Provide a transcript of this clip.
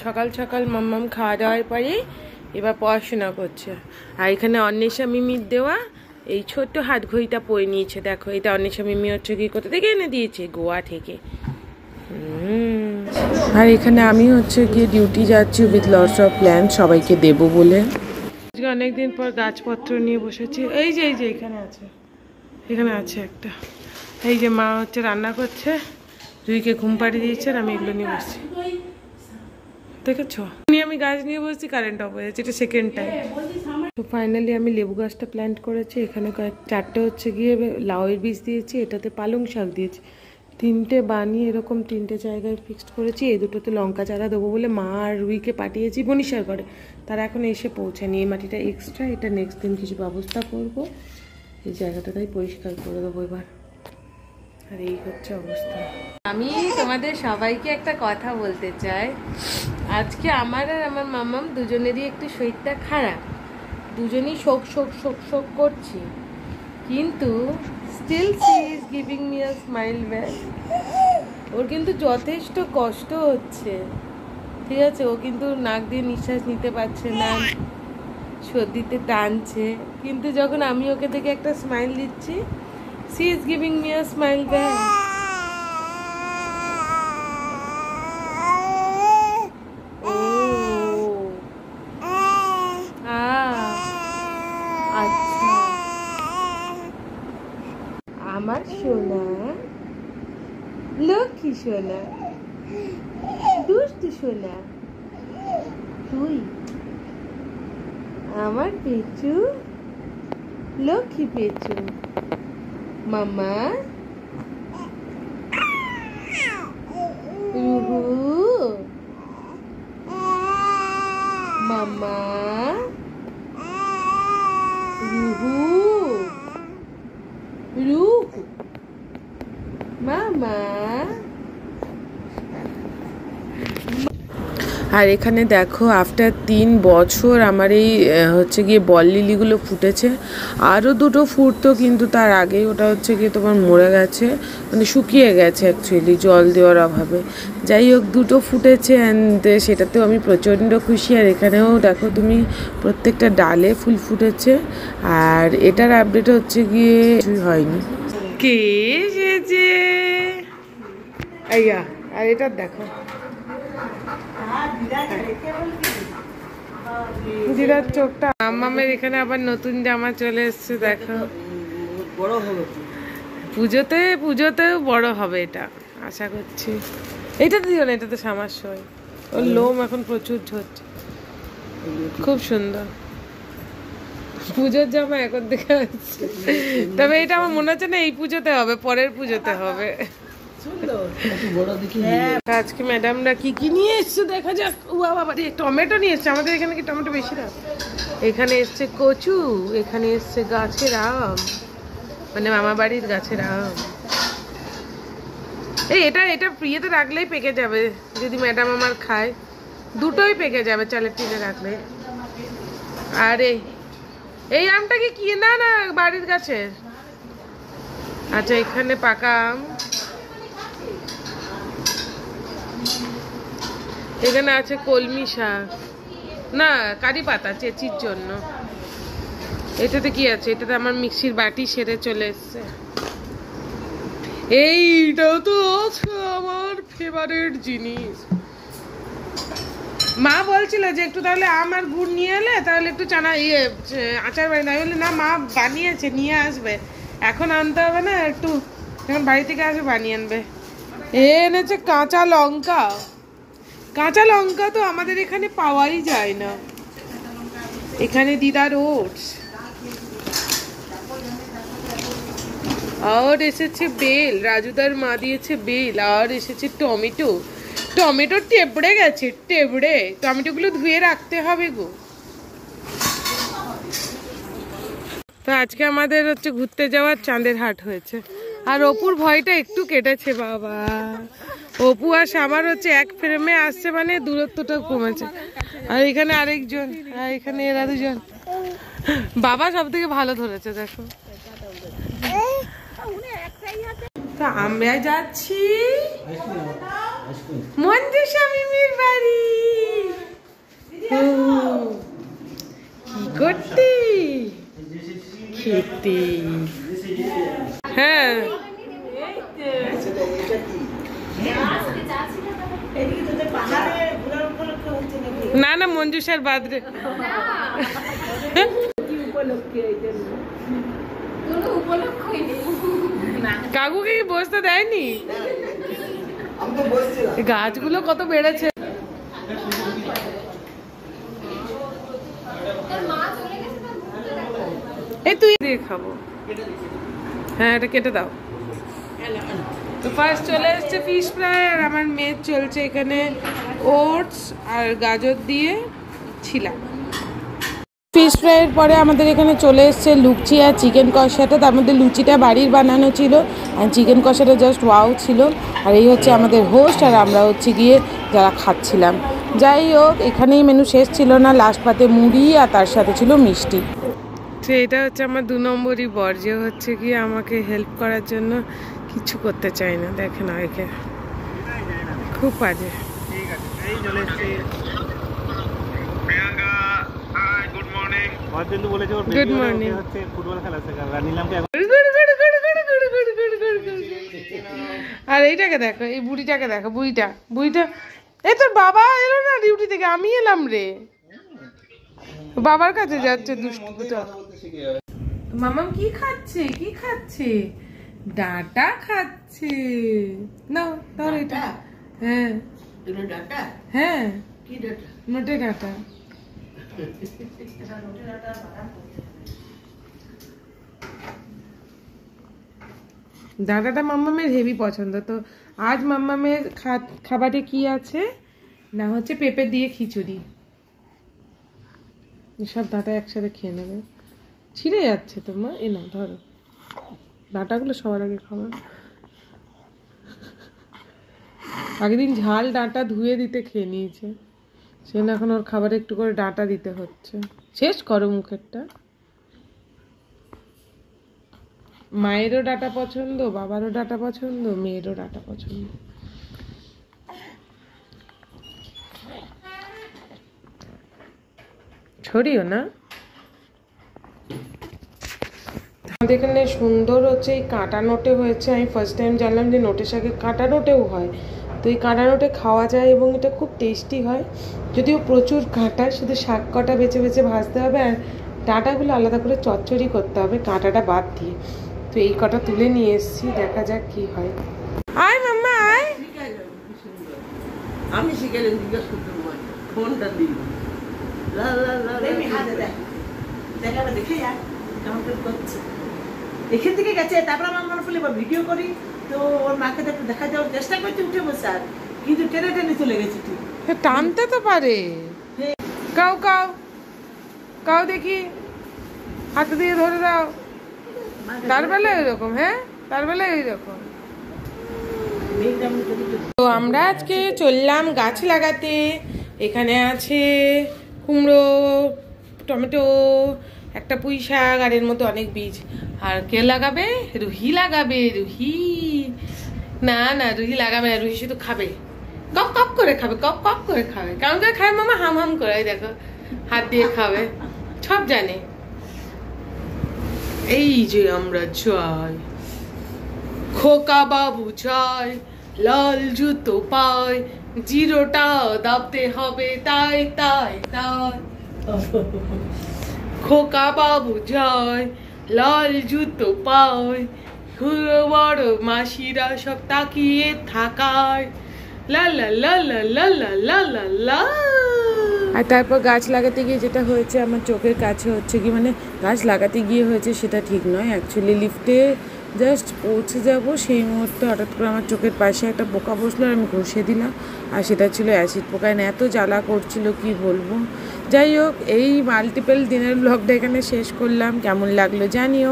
সকাল সকাল মাম্মাম খাওয়া দাওয়ার পরে এবার পড়াশোনা করছে। আর এখানে অন্বেষা মিমির দেওয়া এই ছোট্ট হাত ঘড়িটা পরে নিয়েছে। দেখো, এটা অন্বেষা মিমি হচ্ছে কি কোথা থেকে এনে দিয়েছে, গোয়া থেকে। আর এখানে আমি হচ্ছে গিয়ে ডিউটি যাচ্ছি উইথ লটস অফ প্ল্যান, সবাইকে দেবো বলে। আজকে অনেকদিন পর গাছপত্র নিয়ে বসেছি। এই যে এখানে আছে, এখানে আছে একটা। এই যে মা হচ্ছে রান্না করছে, রুইকে ঘুম পাড়িয়ে দিয়েছে, আর আমি এগুলো নিয়ে বসছি। দেখেছো, আমি গাছ নিয়ে বসছি, কারেন্ট অফ হয়ে যাচ্ছে, এটা সেকেন্ড টাইম। তো ফাইনালি আমি লেবু গাছটা প্ল্যান্ট করেছি। এখানে চারটে হচ্ছে গিয়ে লাউয়ের বীজ দিয়েছি, এটাতে পালং শাক দিয়েছি। তিনটে বানিয়ে এরকম তিনটে জায়গায় ফিক্সড করেছি। এই দুটোতে লঙ্কা চারা দেবো বলে মা আর রুইকে পাঠিয়েছি বনিশার করে, তারা এখন এসে পৌঁছায়নি। এই মাটিটা এক্সট্রা, এটা নেক্সট দিন কিছু ব্যবস্থা করবো। এই জায়গাটা তাই পরিষ্কার করে দেবো এবার। আর এই হচ্ছে অবস্থা। আমি তোমাদের সবাইকে একটা কথা বলতে চাই। আজকে আমার আর আমার মামাম দুজনেরই একটু শরীরটা খারাপ, দুজনেই শোক শোক শোক শোক করছি, কিন্তু still she is giving me a smile back. ওর কিন্তু যথেষ্ট কষ্ট হচ্ছে, ঠিক আছে? ও কিন্তু নাক দিয়ে নিঃশ্বাস নিতে পারছে না, সর্দিতে টানছে, কিন্তু যখন আমি ওকে দেখে একটা স্মাইল দিচ্ছি, she is giving me a smile back. আচ্ছা, আমার সোনা, লক্ষ্মী সোনা, দুষ্টু সোনা, তুই আমার পেঁচু, লক্ষ্মী পেঁচু। মামা, রুহু, মামা, রুহু, রুহু, মামা। আর এখানে দেখো, আফটার 3 বছর আমার এই হচ্ছে গিয়ে বল লিলিগুলো ফুটেছে। আরও দুটো ফুটতো, কিন্তু তার আগেই ওটা হচ্ছে গিয়ে তোমার মরে গেছে, মানে শুকিয়ে গেছে অ্যাকচুয়ালি জল দেওয়ার অভাবে। যাই হোক, দুটো ফুটেছে, অ্যান্ড সেটাতেও আমি প্রচণ্ড খুশি। আর এখানেও দেখো তুমি, প্রত্যেকটা ডালে ফুল ফুটেছে। আর এটার আপডেট হচ্ছে গিয়ে কিছুই হয়নি। কে এসেছে? আইয়া, আর এটার দেখো, দিদার চোখটা। মামামের এখানে আবার নতুন জামা চলে এসছে, দেখো। পুজোতেও বড় হবে এটা আশা করছি। এইটা দিও না, এটাতে সমস্যা হয়, ওর লোম এখন প্রচুর ঝরছে। খুব সুন্দর পুজোর জামা এখন দেখে আসছে, তবে এটা আমার মনে হচ্ছে না এই পুজোতে হবে, পরের পুজোতে হবে। আজকে ম্যাডামরা কি কি নিয়ে এসছে দেখা যাক। বাবা, টমেটো নিয়ে এসছে, আমাদের এখানে কি টমেটো বেশি না। এখানে এসছে কচু, এখানে এসছে গাছের আম, মানে মামা বাড়ির গাছের আম। এটা প্রিয়েতে রাখলেই পেকে যাবে, যদি ম্যাডাম আমার খায়, দুটোই পেকে যাবে চালের টিনে রাখলে। আরে এই আমটা কি না না বাড়ির গাছের? আচ্ছা, এখানে পাকা আম, এখানে আছে কলমি শাক, না কারি পাতা চেচির জন্য। এটাতে কি আছে? এটাতে আমার মিক্সির বাটি সেরে চলে এসছে। এইটাও তো আছে আমার ফেভারিট জিনিস। মা বলছিল যে একটু তাহলে আম আর গুড় নিয়ে এলে তাহলে একটু আচার বাড়ি না বললে, না মা বানিয়েছে নিয়ে আসবে, এখন আনতে হবে না, একটু এখন বাড়ি থেকে আসবে বানিয়ে আনবে। এনেছে কাঁচা লঙ্কা। কাঁচা লঙ্কা তো আমাদের এখানে পাওয়াই যায় না। এখানে দিদার ওটস, আর এসেছে বেল, রাজুদার মা দিয়েছে বেল, আর এসেছে টমেটো। টমেটো টেবড়ে গেছে, টমেটোগুলো ধুয়ে রাখতে হবে গো। তো আজকে আমাদের হচ্ছে ঘুরতে যাওয়ার চাঁদের হাট হয়েছে, আর অপুর ভয়টা একটু কেটেছে বাবা। অপু আর আমার হচ্ছে এক ফ্রেমে আসছে, মানে দূরত্বটা কমেছে। আর এখানে আরেকজন, আর এখানে এরা দুজন। বাবা সব থেকে ভালো ধরেছে, দেখো। তো আমরা যাচ্ছি মঞ্জুষা মিমির বাড়ি। করতি খেতে। হ্যাঁ না না মঞ্জুষার বাদরে কাকুকে কি বসতে দেয়নি? গাছগুলো কত বেড়েছে। এই তুই দিয়ে খাবো। হ্যাঁ এটা কেটে দাও। তো ফার্স্ট চলে এসছে ফিশ ফ্রাই, আর আমার মেয়ে চলছে এখানে ওটস আর গাজর দিয়ে ছিলা। ফিশ ফ্রাইয়ের পরে আমাদের এখানে চলে এসছে লুচি আর চিকেন কষাটা। তার মধ্যে লুচিটা বাড়ির বানানো ছিল আর চিকেন কষাটা জাস্ট ওয়াও ছিল। আর এই হচ্ছে আমাদের হোস্ট, আর আমরা হচ্ছে গিয়ে যারা খাচ্ছিলাম। যাই হোক এখানেই মেনু শেষ ছিল না, লাস্ট পাতে মুড়ি আর তার সাথে ছিল মিষ্টি। তো এটা হচ্ছে আমার 2 নম্বরই বর, যে হচ্ছে গিয়ে আমাকে হেল্প করার জন্য কিছু করতে চাই না। দেখে না একে খুব বাজে। Good morning. আর এইটাকে দেখো, এই বুড়িটাকে দেখো, বুড়িটা এই তোর বাবা এলো না ডিউটি থেকে, আমি এলাম রে। বাবার কাছে যাচ্ছে দুষ্টুটা। মামাম কি খাচ্ছে? ডাটা খাচ্ছে। নাও ধর এটা। হ্যাঁ হ্যাঁ নোটে ডাটা। ডাটাটা মাম্মামের হেভি পছন্দ। তো আজ মাম্মামের খাবারে কি আছে না হচ্ছে পেঁপে দিয়ে খিচুড়ি। সব ডাটা একসাথে খেয়ে নেবে। ছিঁড়ে যাচ্ছে তো মা, এ না ধরো ডাটাগুলো সবার আগে খাবার। আগের দিন ঝাল ডাঁটা ধুয়ে দিতে খেয়ে নিয়েছে, সে এখন ওর খাবারে একটু করে ডাঁটা দিতে হচ্ছে। শেষ করো মুখেরটা। মায়েরও ডাঁটা পছন্দ, বাবারও ডাঁটা পছন্দ, মেয়েরও ডাঁটা পছন্দ। ছড়িও না। আমাদের এখানে সুন্দর হচ্ছে এই কাঁটা নোটে হয়েছে। আমি ফার্স্ট টাইম জানলাম যে নোটের শাকে কাঁটা নোটেও হয়। তো এই কাঁটা নোটে খাওয়া যায় এবং এটা খুব টেস্টি হয়। যদিও প্রচুর কাঁটা, শুধু শাক কটা বেছে বেছে ভাজতে হবে আর ডাঁটাগুলো আলাদা করে চচ্চড়ি করতে হবে কাঁটাটা বাদ দিয়ে। তো এই কটা তুলে নিয়ে এসেছি, দেখা যাক কি হয়। আয় মাম্মা আয়। আমি শিখেলেন জিজ্ঞেস করতে ফোনটা দিই দেখাবে দেখে যায় কেমন করছে। এখান থেকে গেছে, তারপর আমার মনে পড়লে এবার ভিডিও করি। তো ওর মাকে একটু দেখা যাওয়ার চেষ্টা করছে, উঠে বসে আর কিন্তু টেনে টেনে চলে গেছে। ঠিক টানতে তো পারে। কাউ কাউ কাউ দেখি, হাতে দিয়ে ধরে দাও। তার বেলায় ওইরকম। হ্যাঁ তার বেলায় ওইরকম। তো আমরা আজকে চললাম গাছ লাগাতে। এখানে আছে কুমড়ো, টমেটো, একটা পুঁই শাক, আর এর মধ্যে অনেক বীজ। আর কে লাগাবে? রুহি লাগাবে। রুহি না না রুহি লাগাবে না, রুহি শুধু খাবে, কপ কপ করে খাবে, কপ কপ করে খাবে। কেমন করে খাবে মামা? হাম হাম করে, দেখো হাত দিয়ে খাবে, সব জানে। এই যে আমরা চাই খোকা বাবু চাই লাল জুতো পায়, জিরোটা দাবতে হবে তাই তাই তাই। খোকা বাবু যায় লাল জুতো পায়, বড় মাসিরা সব তাকিয়ে থাকায়। লা লা লা লা লা লা লা লা লা। আর তারপর গাছ লাগাতে গিয়ে যেটা হয়েছে, আমার চোখের কাছে হচ্ছে কি, মানে গাছ লাগাতে গিয়ে হয়েছে সেটা ঠিক নয়। অ্যাকচুয়ালি লিফটে জাস্ট পৌঁছে যাব সেই মুহূর্তে হঠাৎ করে আমার চোখের পাশে একটা পোকা বসলো, আর আমি ঘষে দিলাম। আর সেটা ছিল অ্যাসিড পোকা। এত জ্বালা করছিল কি বলবো। যাই হোক, এই মাল্টিপল দিনের ব্লগটা এখানে শেষ করলাম। কেমন লাগলো জানিও।